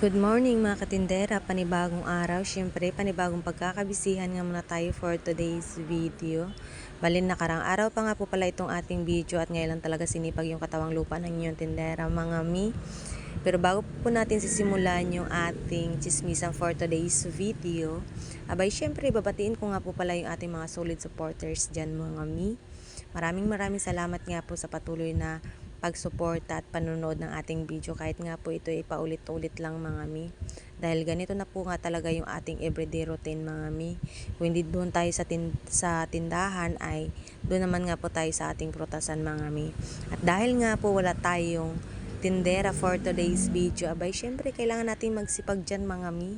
Good morning mga katindera, panibagong araw, syempre panibagong pagkakabisihan nga muna tayo for today's video. Balin nakarang araw pa nga po pala itong ating video at ngayon lang talaga sinipag yung katawang lupa ng inyong tindera mga mi. Pero bago po natin sisimulan yung ating chismisan for today's video, abay syempre babatiin ko nga po pala yung ating mga solid supporters dyan mga mi. Maraming salamat nga po sa patuloy na pagsuporta at panonood ng ating video kahit nga po ito ay paulit-ulit lang mga mi. Dahil ganito na po nga talaga yung ating everyday routine mga mi. Kung hindi doon tayo sa tindahan ay doon naman nga po tayo sa ating prutasan mga mi. At dahil nga po wala tayong tindera for today's video, abay syempre kailangan natin magsipag dyan mga mi.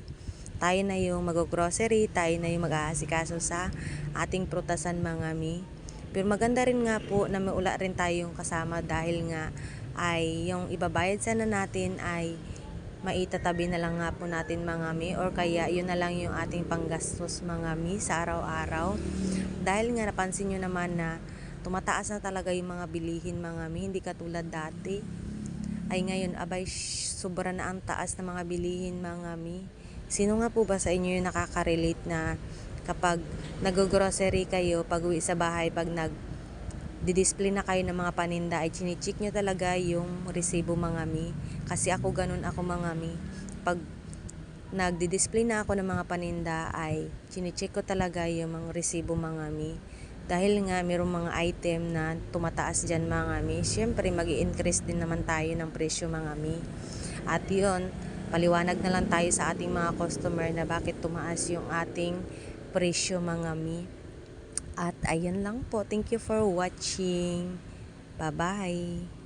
Tayo na yung mag-grocery, tayo na yung mag-aasikaso sa ating prutasan mga mi. Pero maganda rin nga po na maula rin tayong kasama dahil nga ay yung ibabayad sana natin ay maitatabi na lang nga po natin mga mi, or kaya yun na lang yung ating panggastos mga mi sa araw-araw. Dahil nga napansin nyo naman na tumataas na talaga yung mga bilihin mga mi, hindi katulad dati. Ay ngayon abay sobra na ang taas ng mga bilihin mga mi. Sino nga po ba sa inyo yung nakaka-relate na kapag nag-grocery kayo, pag uwi sa bahay, pag nag-display na kayo ng mga paninda, ay chinicheck nyo talaga yung resibo mga mi. Kasi ako ganun ako mga mi. Pag nagdi-display na ako ng mga paninda, ay chinicheck ko talaga yung mga resibo mga mi. Dahil nga mayroong mga item na tumataas dyan mga mi, syempre mag-i-increase din naman tayo ng presyo mga mi. At yun, paliwanag na lang tayo sa ating mga customer na bakit tumaas yung ating presyo mga mi. At ayan lang po. Thank you for watching. Bye-bye.